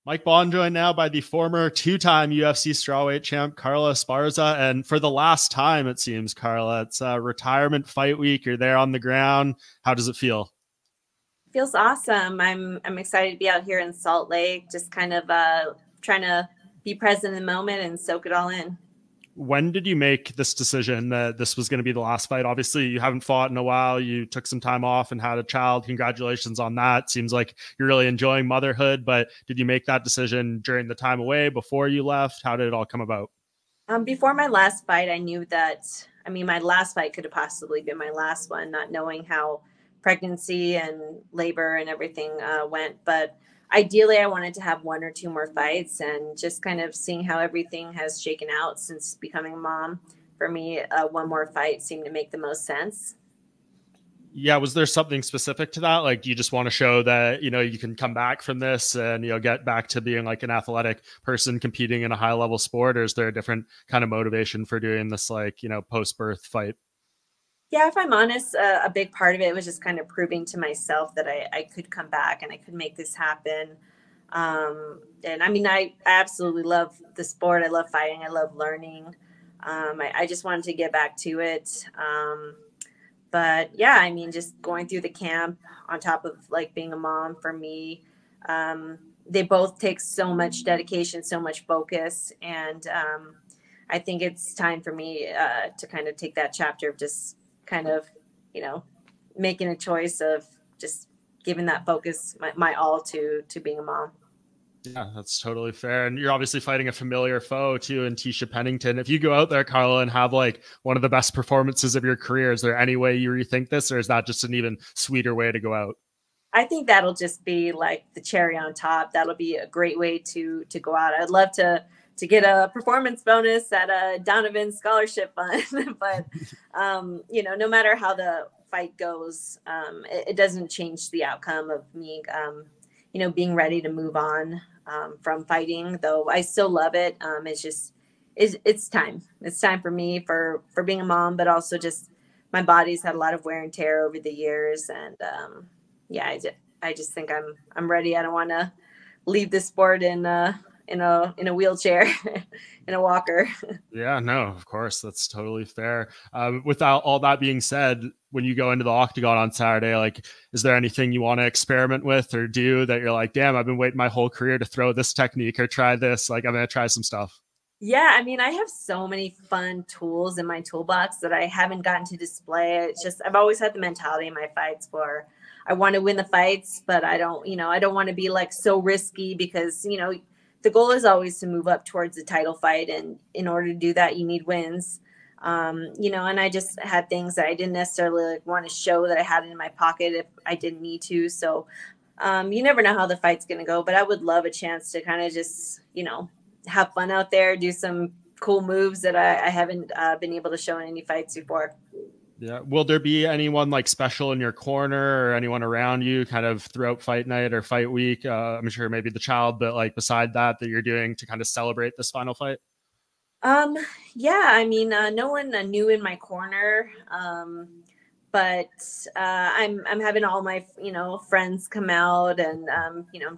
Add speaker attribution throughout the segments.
Speaker 1: Mike Bohn joined now by the former two-time UFC strawweight champ, Carla Esparza. And for the last time, it seems, Carla, it's retirement fight week. You're there on the ground. How does it feel?
Speaker 2: Feels awesome. I'm excited to be out here in Salt Lake, just kind of trying to be present in the moment and soak it all in.
Speaker 1: When did you make this decision that this was going to be the last fight? Obviously, you haven't fought in a while. You took some time off and had a child. Congratulations on that. Seems like you're really enjoying motherhood, but did you make that decision during the time away, before you left? How did it all come about?
Speaker 2: Before my last fight, I knew that, my last fight could have possibly been my last one, not knowing how pregnancy and labor and everything went. But ideally, I wanted to have one or two more fights, and just kind of seeing how everything has shaken out since becoming a mom. For me, one more fight seemed to make the most sense.
Speaker 1: Yeah. Was there something specific to that? Like, do you just want to show that, you can come back from this and, get back to being like an athletic person competing in a high level sport? Or is there a different kind of motivation for doing this, like, post-birth fight?
Speaker 2: Yeah, if I'm honest, a big part of it was just kind of proving to myself that I could come back and I could make this happen. And I absolutely love the sport. I love fighting. I love learning. I just wanted to get back to it. But yeah, just going through the camp on top of like being a mom for me, they both take so much dedication, so much focus. And I think it's time for me to kind of take that chapter of just kind of, making a choice of just giving that focus, my all to being a mom.
Speaker 1: Yeah, that's totally fair. And you're obviously fighting a familiar foe too in Tecia Pennington. If you go out there, Carla, and have like one of the best performances of your career, is there any way you rethink this, or is that just an even sweeter way to go out?
Speaker 2: I think that'll just be like the cherry on top. That'll be a great way to go out. I'd love to get a performance bonus at a Donovan scholarship fund, but no matter how the fight goes, it doesn't change the outcome of me, being ready to move on from fighting. Though I still love it. It's time. It's time for me for being a mom, but also just my body's had a lot of wear and tear over the years, and yeah, I just think I'm ready. I don't want to leave the sport in a wheelchair, in a walker.
Speaker 1: Yeah, no, of course, that's totally fair. Without all that being said, when you go into the octagon on Saturday, like, is there anything you want to experiment with or do that you're like, damn, I've been waiting my whole career to throw this technique or try this? Like, I'm going to try some stuff.
Speaker 2: Yeah, I have so many fun tools in my toolbox that I haven't gotten to display. It's just, I've always had the mentality in my fights where I want to win the fights, but I don't want to be like so risky because, the goal is always to move up towards the title fight. And in order to do that, you need wins. And I just had things that I didn't necessarily want to show that I had in my pocket if I didn't need to. So you never know how the fight's going to go, but I would love a chance to kind of just, have fun out there, do some cool moves that I haven't been able to show in any fights before.
Speaker 1: Yeah. Will there be anyone like special in your corner or anyone around you kind of throughout fight night or fight week? I'm sure maybe the child, but like beside that you're doing to kind of celebrate this final fight?
Speaker 2: Yeah, no one new in my corner. But I'm having all my, friends come out and,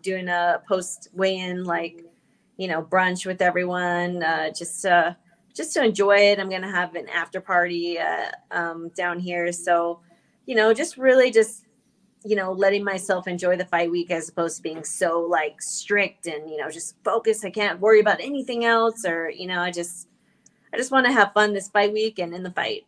Speaker 2: doing a post weigh-in, like, brunch with everyone, just to enjoy it. I'm going to have an after party down here. So, just really just, letting myself enjoy the fight week as opposed to being so like strict and, just focus. I can't worry about anything else or, I just want to have fun this fight week and in the fight.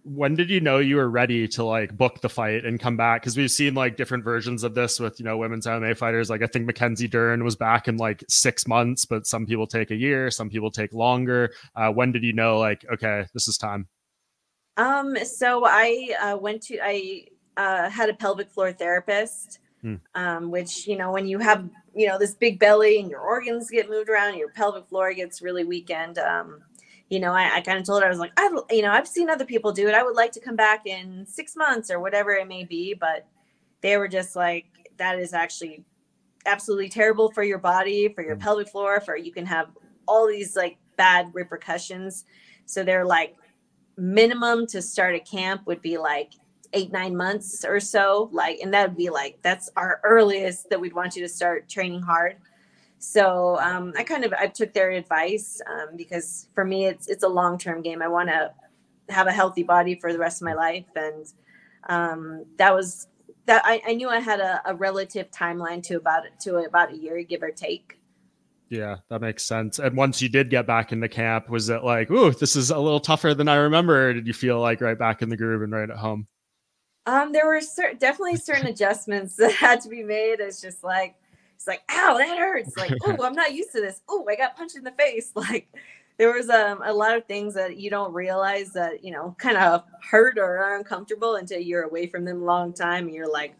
Speaker 1: When did you know you were ready to like book the fight and come back? Because we've seen like different versions of this with, women's MMA fighters. Like I think Mackenzie Dern was back in like 6 months, but some people take a year, some people take longer. When did you know like, okay, this is time?
Speaker 2: So I had a pelvic floor therapist, which, when you have, this big belly and your organs get moved around, your pelvic floor gets really weakened. I kind of told her, I was like, I've seen other people do it. I would like to come back in 6 months or whatever it may be. But they were just like, that is actually absolutely terrible for your body, for your pelvic floor, you can have all these like bad repercussions. So they're like, minimum to start a camp would be like 8-9 months or so. Like, and that would be like, that's our earliest that we'd want you to start training hard. So I took their advice because for me, it's a long-term game. I want to have a healthy body for the rest of my life. And that I knew I had a relative timeline to about a year, give or take.
Speaker 1: Yeah, that makes sense. And once you did get back into camp, was it like, ooh, this is a little tougher than I remember? Or did you feel like right back in the groove and right at home?
Speaker 2: There were definitely certain adjustments that had to be made. It's like, ow, that hurts. Like, oh, I'm not used to this. Oh, I got punched in the face. Like, there was a lot of things that you don't realize that, kind of hurt or are uncomfortable until you're away from them a long time. And you're like,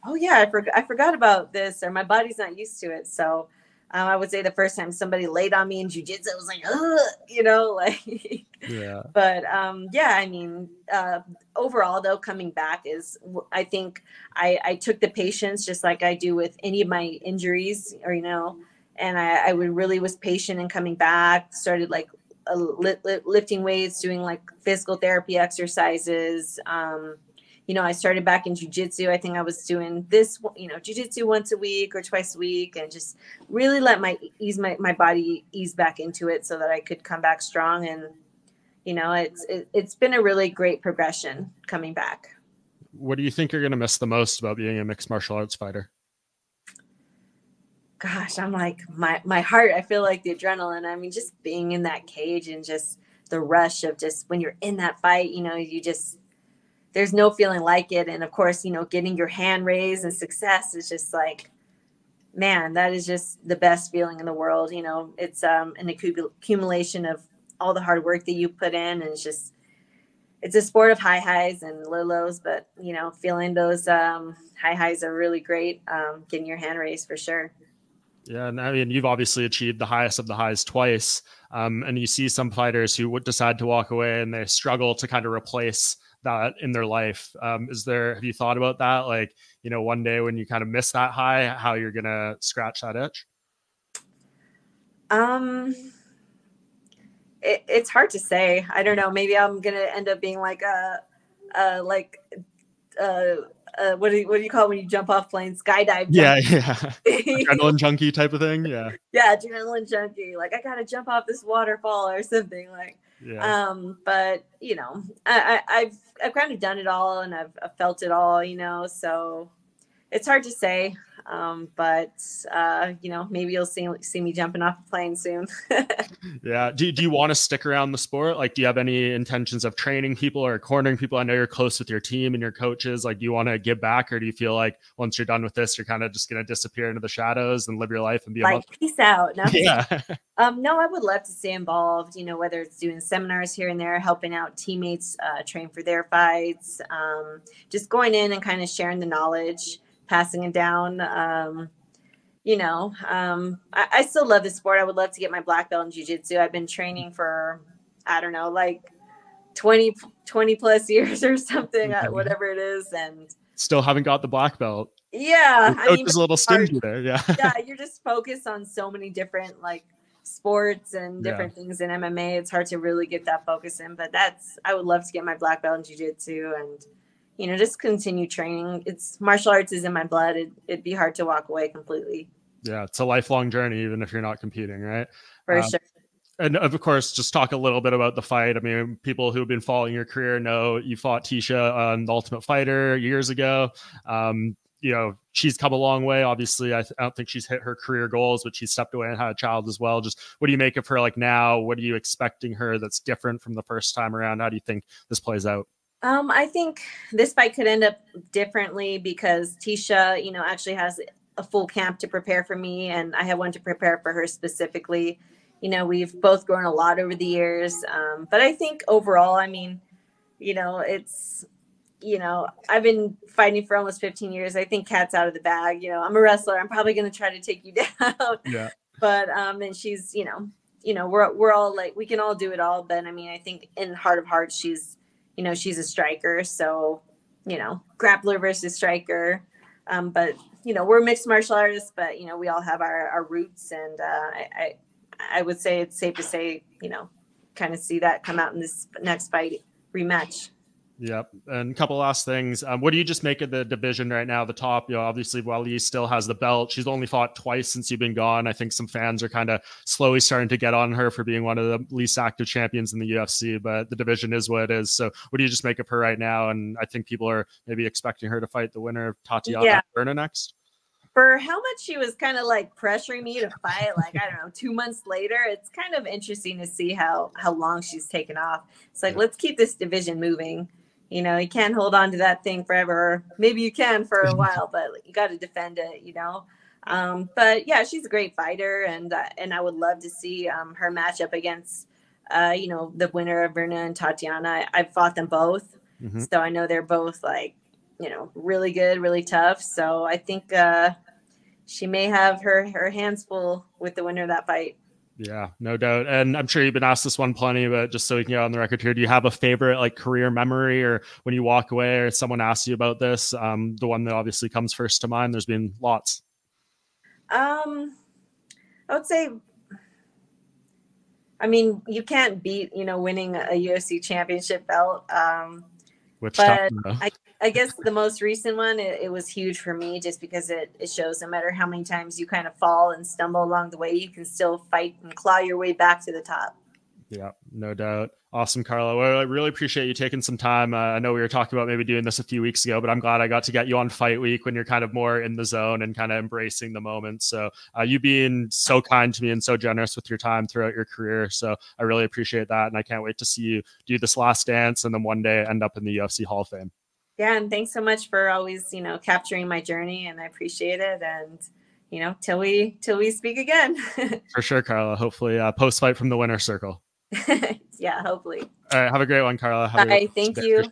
Speaker 2: oh yeah, I forgot about this, or my body's not used to it. So I would say the first time somebody laid on me in jiu-jitsu, I was like, ugh, like,
Speaker 1: Yeah.
Speaker 2: But yeah, I mean, overall though, coming back I think I took the patience just like I do with any of my injuries, or and I really was patient in coming back. Started like lifting weights, doing like physical therapy exercises. I started back in jiu-jitsu. I think I was doing this, jiu-jitsu once a week or twice a week, and just really let my body ease back into it so that I could come back strong. And it's been a really great progression coming back.
Speaker 1: What do you think you're going to miss the most about being a mixed martial arts fighter?
Speaker 2: Gosh, I'm like my heart. I feel like the adrenaline. I mean, just being in that cage and just the rush of just when you're in that fight, there's no feeling like it. And of course, getting your hand raised and success is just like, man, that is just the best feeling in the world. It's an accumulation of all the hard work that you put in, and it's a sport of high highs and low lows, but feeling those high highs are really great. Getting your hand raised for sure.
Speaker 1: Yeah, and I mean, you've obviously achieved the highest of the highs twice, and you see some fighters who would decide to walk away and they struggle to kind of replace that in their life. Have you thought about that? Like, one day when you kind of miss that high, how you're gonna scratch that itch?
Speaker 2: It's hard to say. I don't know. Maybe I'm gonna end up being like what do you call it when you jump off planes? Skydive junkie.
Speaker 1: Yeah. Adrenaline junkie type of thing. Yeah.
Speaker 2: Yeah, adrenaline junkie. Like, I gotta jump off this waterfall or something. Like,
Speaker 1: yeah.
Speaker 2: But I've kind of done it all, and I've felt it all. So it's hard to say. But maybe you'll see me jumping off a plane soon.
Speaker 1: Yeah. Do you want to stick around the sport? Like, do you have any intentions of training people or cornering people? I know you're close with your team and your coaches. Like, do you want to give back, or do you feel like once you're done with this, you're kind of just going to disappear into the shadows and live your life and be
Speaker 2: like, peace out? No,
Speaker 1: yeah.
Speaker 2: No, I would love to stay involved, whether it's doing seminars here and there, helping out teammates train for their fights, just going in and kind of sharing the knowledge, passing it down. I still love the sport. I would love to get my black belt in jiu-jitsu. I've been training for, I don't know, like 20 plus years or something, whatever it is. And
Speaker 1: still haven't got the black belt.
Speaker 2: Yeah.
Speaker 1: I mean, a little stingy there. Yeah.
Speaker 2: Yeah. You're just focused on so many different like sports and different things in MMA. It's hard to really get that focus in, but I would love to get my black belt in jiu-jitsu and, just continue training. Martial arts is in my blood. It'd be hard to walk away completely.
Speaker 1: Yeah. It's a lifelong journey, even if you're not competing, right?
Speaker 2: For sure.
Speaker 1: And of course, just talk a little bit about the fight. I mean, people who've been following your career know you fought Tecia on The Ultimate Fighter years ago. She's come a long way. Obviously, I don't think she's hit her career goals, but she stepped away and had a child as well. Just what do you make of her like now? What are you expecting her that's different from the first time around? How do you think this plays out?
Speaker 2: I think this fight could end up differently because Tecia, actually has a full camp to prepare for me, and I have one to prepare for her specifically. We've both grown a lot over the years. But I think overall, I mean, it's, I've been fighting for almost 15 years. I think cat's out of the bag. I'm a wrestler. I'm probably going to try to take you down.
Speaker 1: Yeah.
Speaker 2: But, and she's, we're all like, we can all do it all. But I mean, I think in heart of hearts, she's a striker. So, grappler versus striker. But, we're mixed martial artists, but, we all have our roots. And I would say it's safe to say, kind of see that come out in this next fight rematch.
Speaker 1: Yep. And a couple last things. What do you just make of the division right now? The top, obviously Wally still has the belt. She's only fought twice since you've been gone. I think some fans are kind of slowly starting to get on her for being one of the least active champions in the UFC, but the division is what it is. So what do you just make of her right now? And I think people are maybe expecting her to fight the winner of Tatiana Berna next.
Speaker 2: For how much she was kind of like pressuring me to fight, like, I don't know, 2 months later, it's kind of interesting to see how long she's taken off. It's like, let's keep this division moving. You can't hold on to that thing forever. Maybe you can for a while, but you got to defend it, But yeah, she's a great fighter, and I would love to see her match up against, the winner of Berna and Tatiana. I've fought them both, so I know they're both like, really good, really tough. So I think she may have her hands full with the winner of that fight.
Speaker 1: Yeah, no doubt. And I'm sure you've been asked this one plenty, but just so we can get on the record here, do you have a favorite like career memory, or when you walk away or someone asks you about this, the one that obviously comes first to mind? There's been lots.
Speaker 2: I would say, I mean, you can't beat, winning a UFC championship belt. But I guess the most recent one, it was huge for me just because it shows no matter how many times you kind of fall and stumble along the way, you can still fight and claw your way back to the top.
Speaker 1: Yeah, no doubt. Awesome, Carla. Well, I really appreciate you taking some time. I know we were talking about maybe doing this a few weeks ago, but I'm glad I got to get you on fight week when you're kind of more in the zone and kind of embracing the moment. So you being so kind to me and so generous with your time throughout your career. So I really appreciate that. And I can't wait to see you do this last dance and then one day end up in the UFC Hall of Fame.
Speaker 2: Yeah. And thanks so much for always, capturing my journey, and I appreciate it. And, till we speak again.
Speaker 1: For sure, Carla. Hopefully post-fight from the winner's circle.
Speaker 2: Yeah, hopefully.
Speaker 1: All right. Have a great one, Carla.
Speaker 2: Bye. Thank you.